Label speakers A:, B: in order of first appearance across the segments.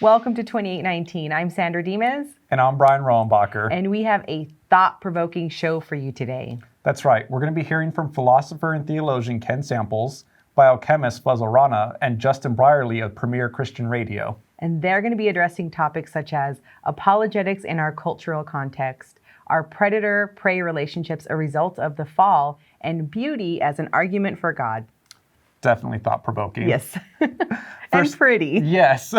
A: Welcome to 2819. I'm Sandra Dimas.
B: And I'm Brian Rohenbacher.
A: And we have a thought-provoking show for you today.
B: That's right. We're going to be hearing from philosopher and theologian Ken Samples, biochemist Fazale Rana, and Justin Brierley of Premier Christian Radio.
A: And they're going to be addressing topics such as apologetics in our cultural context, are predator-prey relationships a result of the fall, and beauty as an argument for God.
B: Definitely thought-provoking.
A: Yes. And pretty.
B: Yes.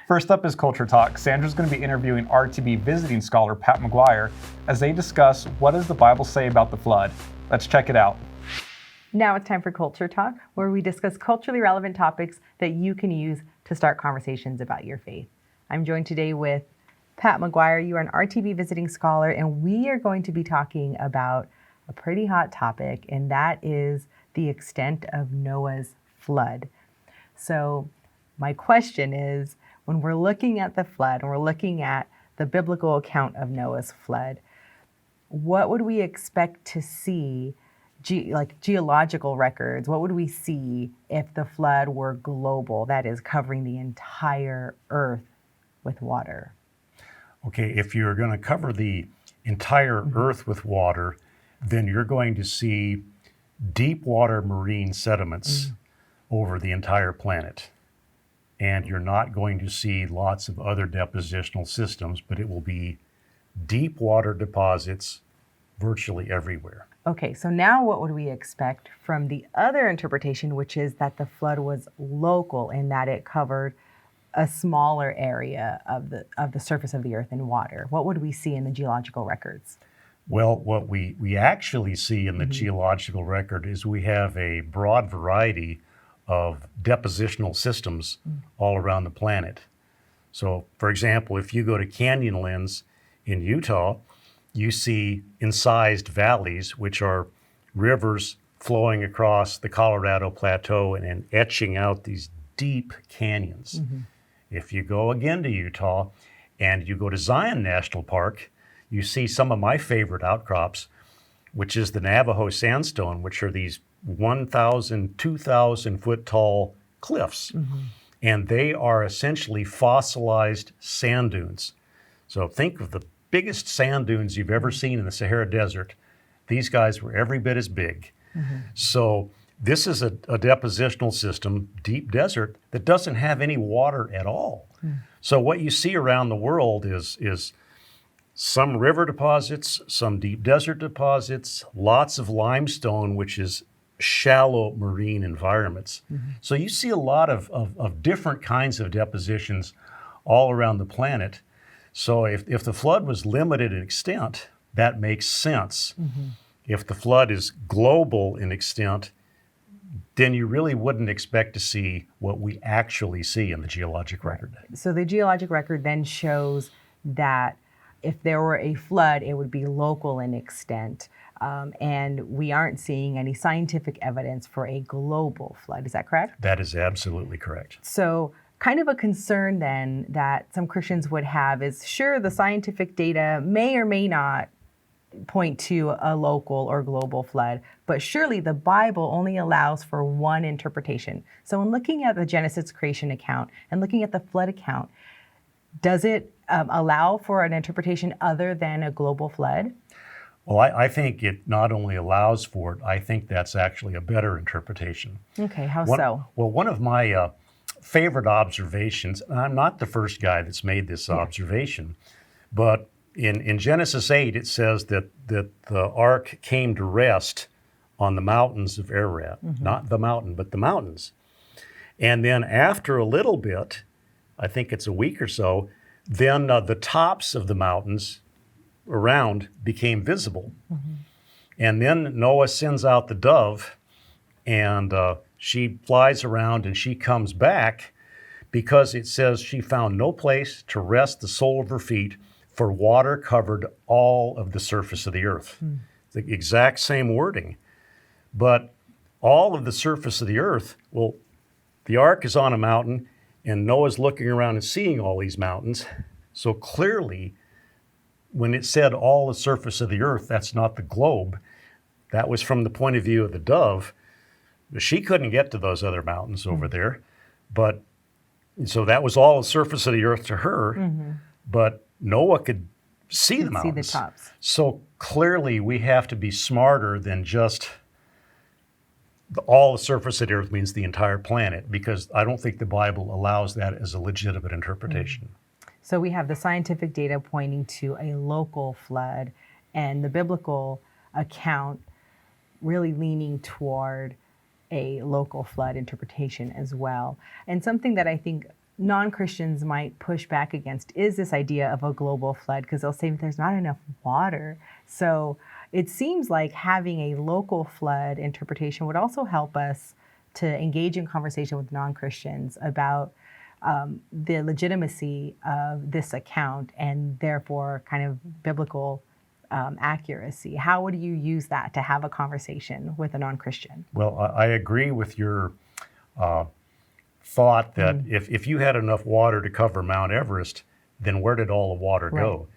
B: First up is Culture Talk. Sandra's going to be interviewing RTB visiting scholar Pat McGuire as they discuss what does the Bible say about the flood. Let's check it out.
A: Now it's time for Culture Talk, where we discuss culturally relevant topics that you can use to start conversations about your faith. I'm joined today with Pat McGuire. You are an RTB visiting scholar, and we are going to be talking about a pretty hot topic, and that is the extent of Noah's flood. So my question is, when we're looking at the flood and we're looking at the biblical account of Noah's flood, what would we expect to see, geological records? What would we see if the flood were global, that is, covering the entire earth with water?
C: Okay, if you're going to cover the entire earth with water, then you're going to see deep water marine sediments over the entire planet. And you're not going to see lots of other depositional systems, but it will be deep water deposits virtually everywhere.
A: Okay, so now what would we expect from the other interpretation, which is that the flood was local in that it covered a smaller area of the surface of the earth in water? What would we see in the geological records?
C: Well, what we actually see in the geological record is we have a broad variety of depositional systems all around the planet. So, for example, if you go to Canyonlands in Utah, you see incised valleys, which are rivers flowing across the Colorado Plateau and etching out these deep canyons. If you go again to Utah and you go to Zion National Park, you see some of my favorite outcrops, which is the Navajo sandstone, which are these 1,000, 2,000 foot tall cliffs. And they are essentially fossilized sand dunes. So think of the biggest sand dunes you've ever seen in the Sahara Desert. These guys were every bit as big. So this is a depositional system, deep desert, that doesn't have any water at all. So what you see around the world is some river deposits, some deep desert deposits, lots of limestone, which is shallow marine environments. So you see a lot of different kinds of depositions all around the planet. So if the flood was limited in extent, that makes sense. If the flood is global in extent, then you really wouldn't expect to see what we actually see in the geologic record.
A: So the geologic record then shows that if there were a flood, it would be local in extent. And we aren't seeing any scientific evidence for a global flood. Is that correct?
C: That is absolutely correct.
A: So kind of a concern then that some Christians would have is, sure, the scientific data may or may not point to a local or global flood, but surely the Bible only allows for one interpretation. So in looking at the Genesis creation account and looking at the flood account, does it allow for an interpretation other than a global flood?
C: Well, I think it not only allows for it, I think that's actually a better interpretation.
A: Okay, how so?
C: Well, one of my favorite observations, and I'm not the first guy that's made this observation, but in Genesis 8, it says that the ark came to rest on the mountains of Ararat, not the mountain, but the mountains. And then after a little bit, I think it's a week or so, then the tops of the mountains around became visible. And then Noah sends out the dove, and she flies around and she comes back because it says she found no place to rest the sole of her feet, for water covered all of the surface of the earth. The exact same wording. But all of the surface of the earth, well, the ark is on a mountain, and Noah's looking around and seeing all these mountains. So clearly, when it said all the surface of the earth, that's not the globe. That was from the point of view of the dove. She couldn't get to those other mountains over there, but And so that was all the surface of the earth to her, but Noah could see the
A: See the
C: mountains.
A: tops.
C: So clearly we have to be smarter than just all the surface of the earth means the entire planet, because I don't think the Bible allows that as a legitimate interpretation.
A: So we have the scientific data pointing to a local flood, and the biblical account really leaning toward a local flood interpretation as well. And something that I think non-Christians might push back against is this idea of a global flood, because they'll say there's not enough water. So it seems like having a local flood interpretation would also help us to engage in conversation with non-Christians about the legitimacy of this account and therefore kind of biblical accuracy. How would you use that to have a conversation with a non-Christian?
C: Well, I agree with your thought that if you had enough water to cover Mount Everest, then where did all the water go?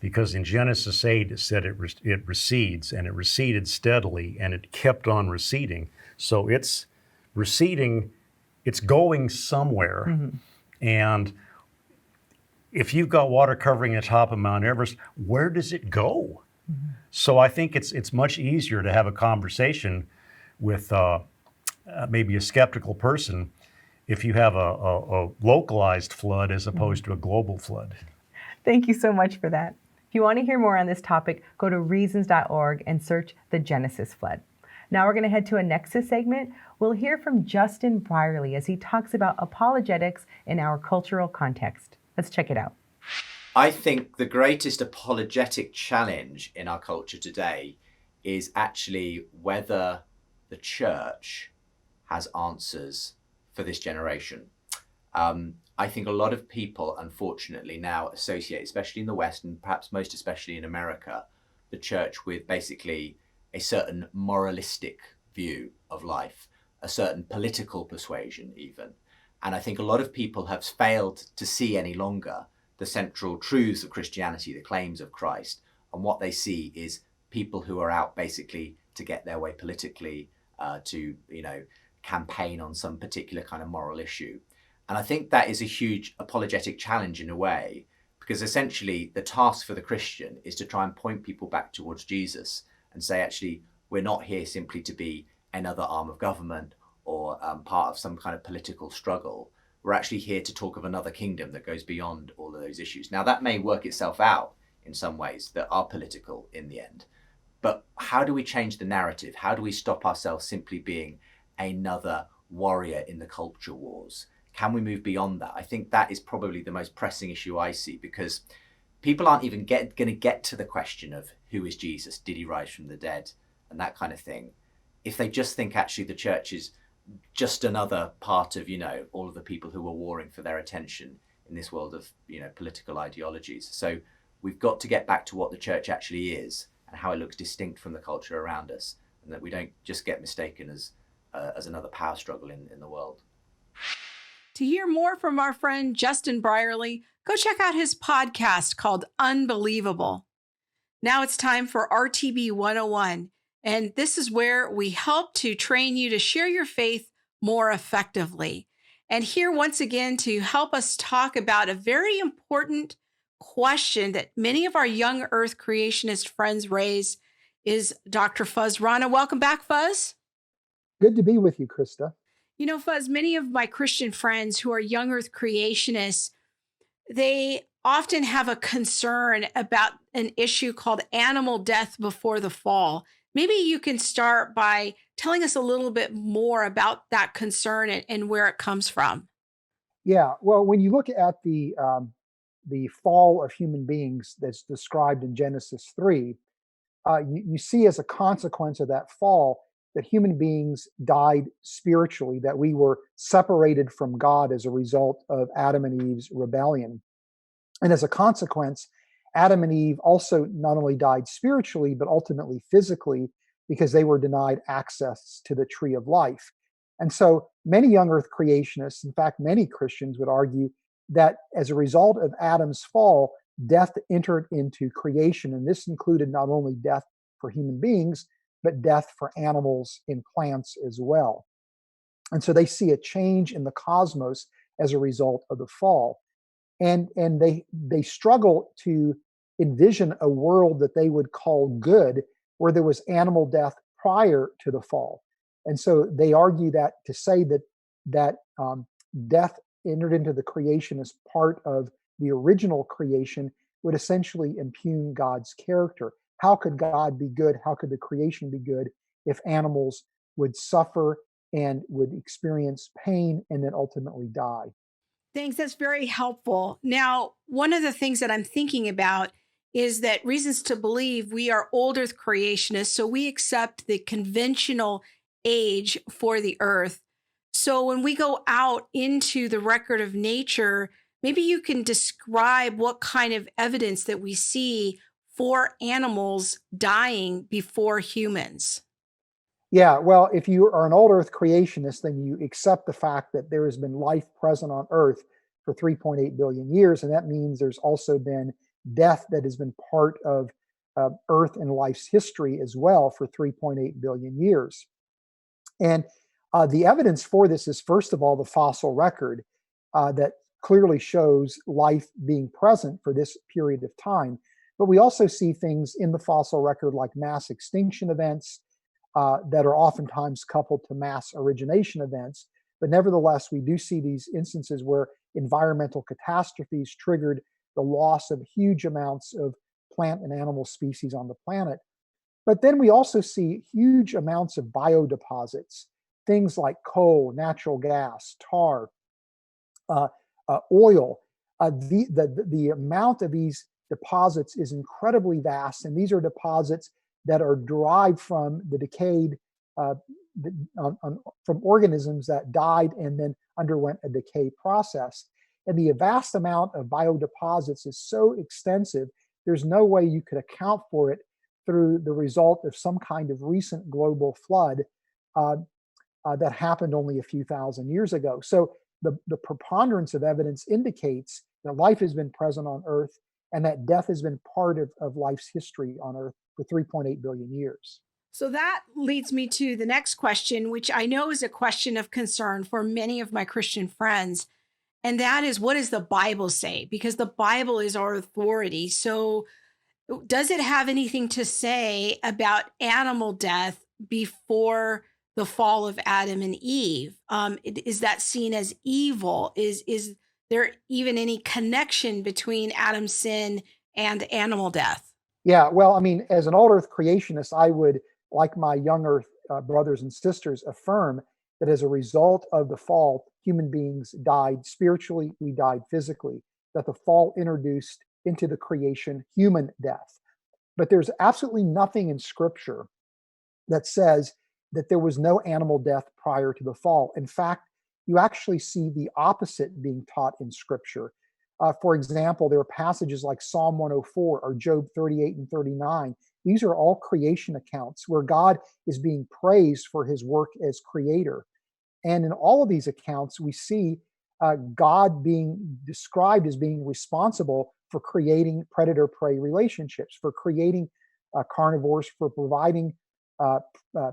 C: Because in Genesis 8, it said it recedes, and it receded steadily, and it kept on receding. So it's receding, it's going somewhere. And if you've got water covering the top of Mount Everest, where does it go? So I think it's much easier to have a conversation with maybe a skeptical person if you have a localized flood as opposed to a global flood.
A: Thank you so much for that. If you want to hear more on this topic, go to reasons.org and search the Genesis flood. Now we're going to head to a Nexus segment. We'll hear from Justin Brierley as he talks about apologetics in our cultural context. Let's check it out.
D: I think the greatest apologetic challenge in our culture today is actually whether the church has answers for this generation. I think a lot of people, unfortunately, now associate, especially in the West and perhaps most especially in America, the church with basically a certain moralistic view of life, a certain political persuasion even. And I think a lot of people have failed to see any longer the central truths of Christianity, the claims of Christ. And what they see is people who are out basically to get their way politically, to, campaign on some particular kind of moral issue. And I think that is a huge apologetic challenge in a way, because essentially the task for the Christian is to try and point people back towards Jesus and say, actually, we're not here simply to be another arm of government or part of some kind of political struggle. We're actually here to talk of another kingdom that goes beyond all of those issues. Now, that may work itself out in some ways that are political in the end. But how do we change the narrative? How do we stop ourselves simply being another warrior in the culture wars? Can we move beyond that? I think that is probably the most pressing issue I see, because people aren't even going to get to the question of who is Jesus? Did he rise from the dead? And that kind of thing. If they just think actually the church is just another part of, all of the people who are warring for their attention in this world of, political ideologies. So we've got to get back to what the church actually is and how it looks distinct from the culture around us, and that we don't just get mistaken as another power struggle in the world.
E: To hear more from our friend Justin Brierley, go check out his podcast called Unbelievable. Now it's time for RTB 101, and this is where we help to train you to share your faith more effectively. And here once again to help us talk about a very important question that many of our young Earth creationist friends raise is Dr. Fazale Rana. Welcome back, Fuzz.
F: Good to be with you, Krista.
E: Fuzz, many of my Christian friends who are young Earth creationists, they often have a concern about an issue called animal death before the fall. Maybe you can start by telling us a little bit more about that concern and where it comes from.
F: Yeah, well, when you look at the fall of human beings that's described in Genesis 3, you see as a consequence of that fall that human beings died spiritually, that we were separated from God as a result of Adam and Eve's rebellion. And as a consequence, Adam and Eve also not only died spiritually, but ultimately physically, because they were denied access to the tree of life. And so many young Earth creationists, in fact, many Christians would argue that as a result of Adam's fall, death entered into creation. And this included not only death for human beings, but death for animals and plants as well. And so they see a change in the cosmos as a result of the fall. And they struggle to envision a world that they would call good, where there was animal death prior to the fall. And so they argue that to say that death entered into the creation as part of the original creation would essentially impugn God's character. How could God be good? How could the creation be good if animals would suffer and would experience pain and then ultimately die?
E: Thanks. That's very helpful. Now, one of the things that I'm thinking about is that reasons to believe we are old earth creationists, so we accept the conventional age for the earth. So when we go out into the record of nature, maybe you can describe what kind of evidence that we see for animals dying before humans.
F: Yeah, well, if you are an old earth creationist, then you accept the fact that there has been life present on earth for 3.8 billion years. And that means there's also been death that has been part of earth and life's history as well for 3.8 billion years. And the evidence for this is, first of all, the fossil record that clearly shows life being present for this period of time. But we also see things in the fossil record like mass extinction events, that are oftentimes coupled to mass origination events. But nevertheless, we do see these instances where environmental catastrophes triggered the loss of huge amounts of plant and animal species on the planet. But then we also see huge amounts of biodeposits, things like coal, natural gas, tar, oil. The amount of these deposits is incredibly vast, and these are deposits that are derived from the decayed, from organisms that died and then underwent a decay process. And the vast amount of biodeposits is so extensive, there's no way you could account for it through the result of some kind of recent global flood that happened only a few thousand years ago. So the preponderance of evidence indicates that life has been present on Earth and that death has been part of life's history on Earth for 3.8 billion years.
E: So that leads me to the next question, which I know is a question of concern for many of my Christian friends. And that is, what does the Bible say? Because the Bible is our authority. So does it have anything to say about animal death before the fall of Adam and Eve? Is that seen as evil? Is there even any connection between Adam's sin and animal death?
F: Yeah, well, I mean, as an old Earth creationist, I would, like my young Earth brothers and sisters, affirm that as a result of the fall, human beings died spiritually, we died physically, that the fall introduced into the creation human death. But there's absolutely nothing in Scripture that says that there was no animal death prior to the fall. In fact, you actually see the opposite being taught in Scripture. For example, there are passages like Psalm 104 or Job 38 and 39. These are all creation accounts where God is being praised for his work as creator. And in all of these accounts, we see God being described as being responsible for creating predator-prey relationships, for creating carnivores, for providing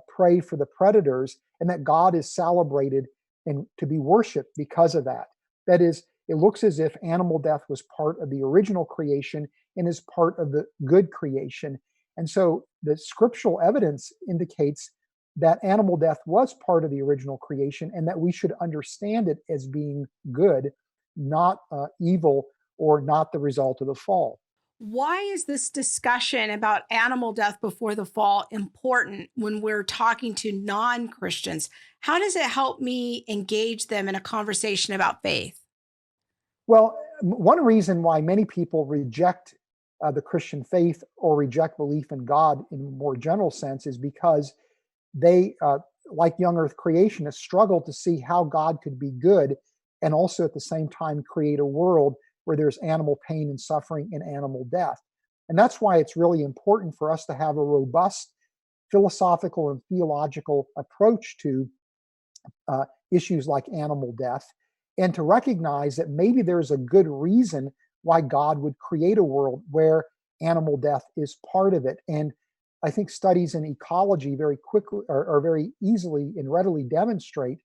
F: prey for the predators, and that God is celebrated and to be worshiped because of that. That is, it looks as if animal death was part of the original creation and is part of the good creation. And so the scriptural evidence indicates that animal death was part of the original creation and that we should understand it as being good, not evil or not the result of the fall.
E: Why is this discussion about animal death before the fall important when we're talking to non-Christians? How does it help me engage them in a conversation about faith?
F: Well, one reason why many people reject the Christian faith or reject belief in God in a more general sense is because they, like young earth creationists, struggle to see how God could be good and also at the same time create a world where there's animal pain and suffering and animal death. And that's why it's really important for us to have a robust philosophical and theological approach to issues like animal death, and to recognize that maybe there's a good reason why God would create a world where animal death is part of it. And I think studies in ecology very quickly or very easily and readily demonstrate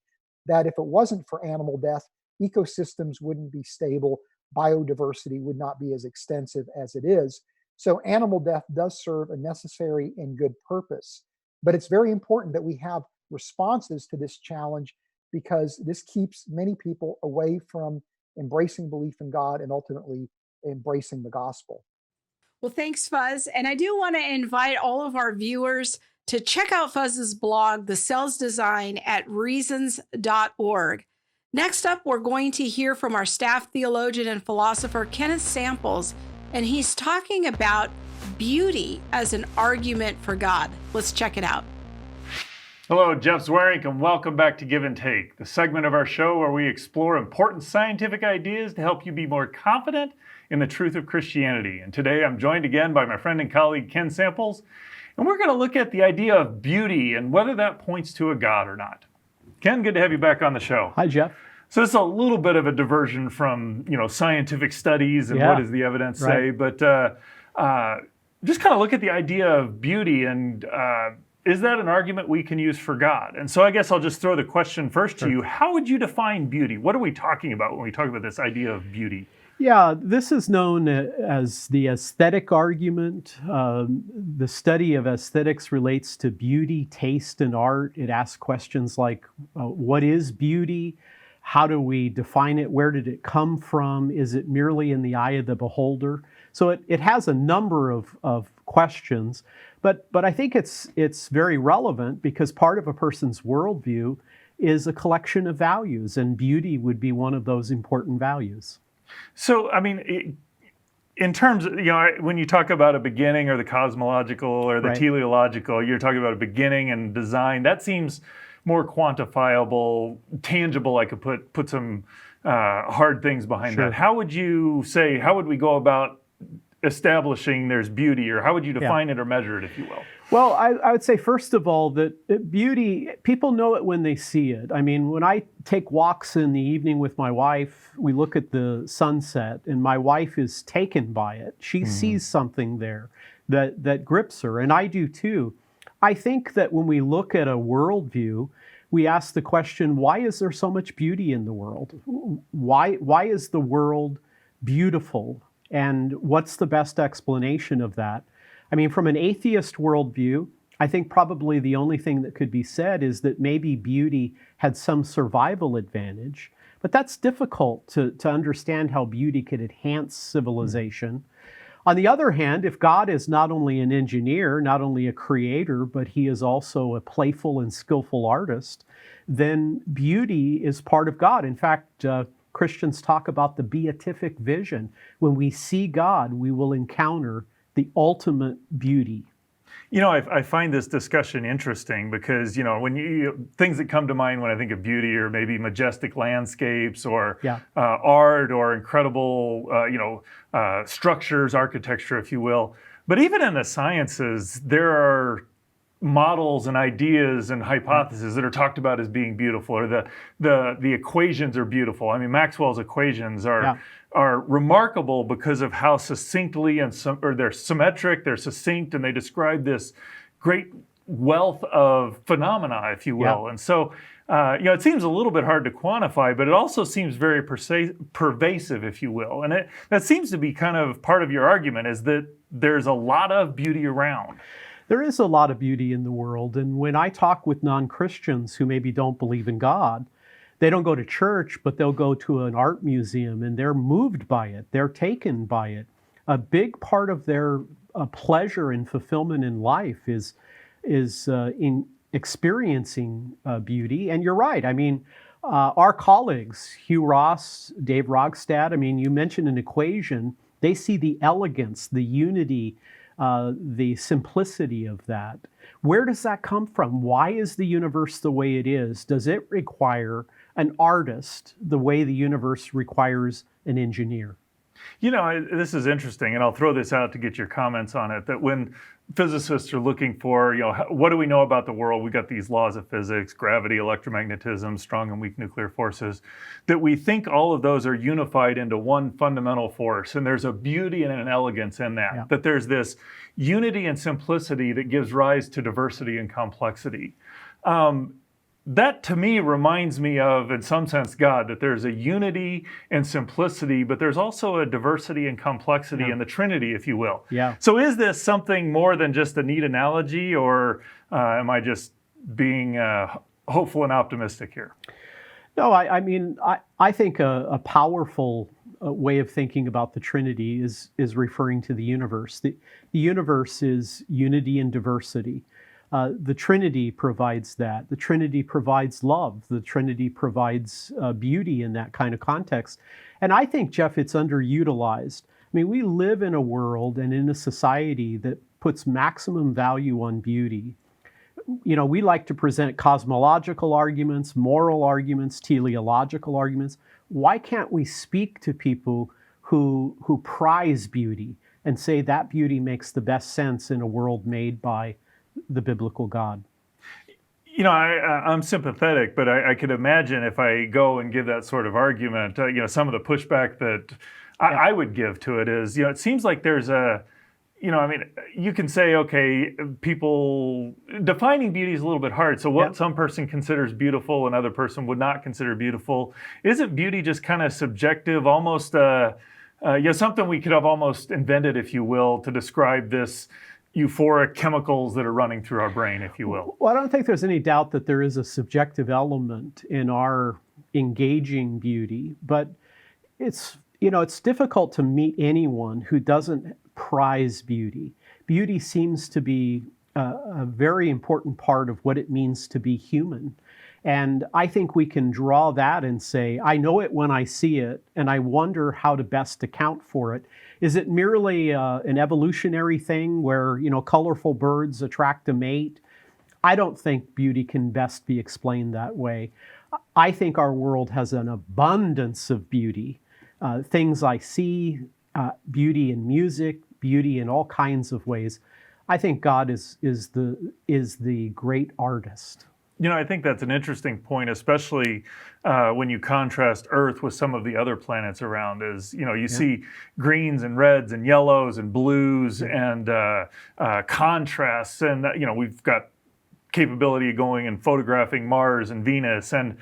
F: that if it wasn't for animal death, ecosystems wouldn't be stable, biodiversity would not be as extensive as it is. So animal death does serve a necessary and good purpose. But it's very important that we have responses to this challenge, because this keeps many people away from embracing belief in God and ultimately embracing the gospel.
E: Well, thanks, Fuzz. And I do want to invite all of our viewers to check out Fuzz's blog, The Cell's Design, at reasons.org. Next up, we're going to hear from our staff theologian and philosopher, Kenneth Samples, and he's talking about beauty as an argument for God. Let's check it out.
G: Hello, Jeff Zwarink, and welcome back to Give and Take, the segment of our show where we explore important scientific ideas to help you be more confident in the truth of Christianity. And today I'm joined again by my friend and colleague, Ken Samples, and we're going to look at the idea of beauty and whether that points to a God or not. Ken, good to have you back on the show.
H: Hi, Jeff.
G: So this is a little bit of a diversion from, scientific studies and what does the evidence say, but just kind of look at the idea of beauty and is that an argument we can use for God? And so I guess I'll just throw the question first to you. How would you define beauty? What are we talking about when we talk about this idea of beauty?
H: Yeah, this is known as the aesthetic argument. The study of aesthetics relates to beauty, taste, and art. It asks questions like, what is beauty? How do we define it? Where did it come from? Is it merely in the eye of the beholder? So it has a number of questions, but I think it's very relevant because part of a person's worldview is a collection of values, and beauty would be one of those important values.
G: So, I mean, in terms of, when you talk about a beginning or the cosmological or the teleological, you're talking about a beginning and design. That seems more quantifiable, tangible. I could put some hard things behind that. How would we go about establishing there's beauty, or how would you define it or measure it, if you will?
H: Well, I would say, first of all, that beauty, people know it when they see it. I mean, when I take walks in the evening with my wife, we look at the sunset, and my wife is taken by it. She sees something there that grips her, and I do too. I think that when we look at a worldview, we ask the question, why is there so much beauty in the world? Why is the world beautiful? And what's the best explanation of that? I mean, from an atheist worldview, I think probably the only thing that could be said is that maybe beauty had some survival advantage, but that's difficult to understand how beauty could enhance civilization. On the other hand, if God is not only an engineer, not only a creator, but he is also a playful and skillful artist, then beauty is part of God. In fact, Christians talk about the beatific vision. When we see God, we will encounter the ultimate beauty.
G: I find this discussion interesting because, when things that come to mind when I think of beauty are maybe majestic landscapes or art or incredible, structures, architecture, if you will. But even in the sciences, there are models and ideas and hypotheses that are talked about as being beautiful, or the equations are beautiful. I mean, Maxwell's equations are remarkable because of how succinctly they're symmetric, they're succinct, and they describe this great wealth of phenomena, if you will. And so, it seems a little bit hard to quantify, but it also seems very pervasive, if you will. And that seems to be kind of part of your argument, is that there's a lot of beauty around.
H: There is a lot of beauty in the world. And when I talk with non-Christians who maybe don't believe in God, they don't go to church, but they'll go to an art museum and they're moved by it. They're taken by it. A big part of their pleasure and fulfillment in life is in experiencing beauty. And you're right. I mean, our colleagues, Hugh Ross, Dave Rogstad, I mean, you mentioned an equation. They see the elegance, the unity, the simplicity of that. Where does that come from? Why is the universe the way it is? Does it require an artist the way the universe requires an engineer?
G: This is interesting, and I'll throw this out to get your comments on it, that when physicists are looking for, what do we know about the world? We got these laws of physics, gravity, electromagnetism, strong and weak nuclear forces, that we think all of those are unified into one fundamental force. And there's a beauty and an elegance in that, that there's this unity and simplicity that gives rise to diversity and complexity. that to me reminds me of, in some sense, God, that there's a unity and simplicity, but there's also a diversity and complexity in the Trinity, if you will.
H: Yeah.
G: So is this something more than just a neat analogy, or am I just being hopeful and optimistic here?
H: No, I mean, I think a powerful way of thinking about the Trinity is referring to the universe. The universe is unity and diversity. The Trinity provides that. The Trinity provides love. The Trinity provides beauty in that kind of context. And I think, Jeff, it's underutilized. I mean, we live in a world and in a society that puts maximum value on beauty. You know, we like to present cosmological arguments, moral arguments, teleological arguments. Why can't we speak to people who prize beauty and say that beauty makes the best sense in a world made by the biblical God?
G: You know, I'm sympathetic, but I could imagine if I go and give that sort of argument, you know, some of the pushback that I would give to it is, you know, it seems like there's a, you know, I mean, you can say, okay, people, defining beauty is a little bit hard. So what some person considers beautiful, another person would not consider beautiful. Isn't beauty just kind of subjective, almost, you know, something we could have almost invented, if you will, to describe this euphoric chemicals that are running through our brain, if you will?
H: Well, I don't think there's any doubt that there is a subjective element in our engaging beauty, but it's, you know, it's difficult to meet anyone who doesn't prize beauty. Beauty seems to be a very important part of what it means to be human. And I think we can draw that and say, I know it when I see it, and I wonder how to best account for it. Is it merely an evolutionary thing where, you know, colorful birds attract a mate? I don't think beauty can best be explained that way. I think our world has an abundance of beauty. Things I see, beauty in music, beauty in all kinds of ways. I think God is the great artist.
G: You know, I think that's an interesting point, especially when you contrast Earth with some of the other planets around. Is, you know, you see greens and reds and yellows and blues and contrasts, and you know, we've got capability of going and photographing Mars and Venus, and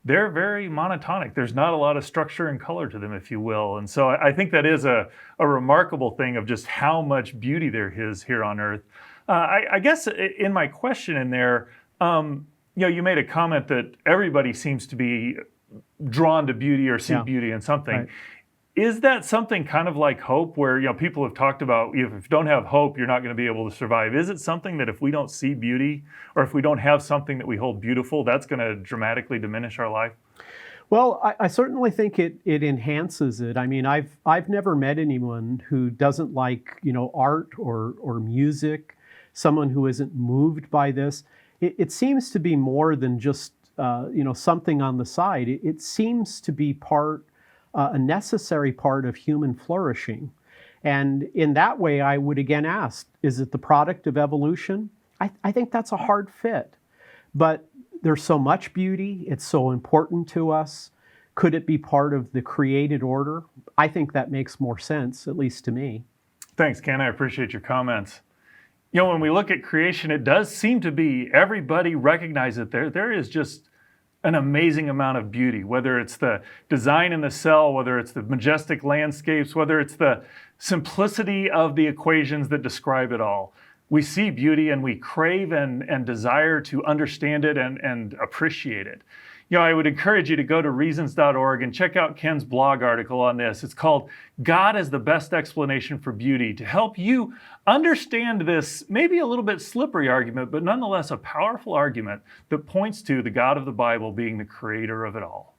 G: they're very monotonic. There's not a lot of structure and color to them, if you will. And so I think that is a remarkable thing of just how much beauty there is here on Earth. I guess in my question in there, you know, you made a comment that everybody seems to be drawn to beauty or see beauty in something. Right. Is that something kind of like hope, where, you know, people have talked about, if you don't have hope, you're not going to be able to survive? Is it something that if we don't see beauty, or if we don't have something that we hold beautiful, that's going to dramatically diminish our life?
H: Well, I certainly think it enhances it. I mean, I've never met anyone who doesn't like, you know, art or music, someone who isn't moved by this. It seems to be more than just, you know, something on the side. It seems to be a necessary part of human flourishing. And in that way, I would again ask, is it the product of evolution? I think that's a hard fit. But there's so much beauty. It's so important to us. Could it be part of the created order? I think that makes more sense, at least to me.
G: Thanks, Ken. I appreciate your comments. You know, when we look at creation, it does seem to be everybody recognizes that there is just an amazing amount of beauty, whether it's the design in the cell, whether it's the majestic landscapes, whether it's the simplicity of the equations that describe it all. We see beauty and we crave and desire to understand it and appreciate it. You know, I would encourage you to go to reasons.org and check out Ken's blog article on this. It's called God is the Best Explanation for Beauty, to help you understand this maybe a little bit slippery argument, but nonetheless a powerful argument that points to the God of the Bible being the creator of it all.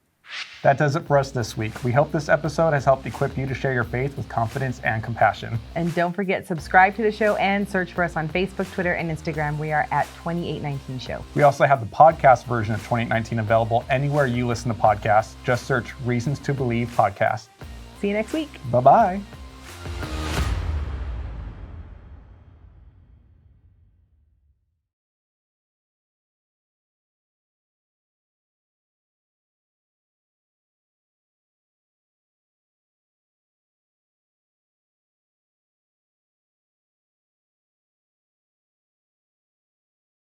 B: That does it for us this week. We hope this episode has helped equip you to share your faith with confidence and compassion.
A: And don't forget, subscribe to the show and search for us on Facebook, Twitter, and Instagram. We are at 2819 Show.
B: We also have the podcast version of 2819 available anywhere you listen to podcasts. Just search Reasons to Believe Podcast.
A: See you next week.
B: Bye-bye.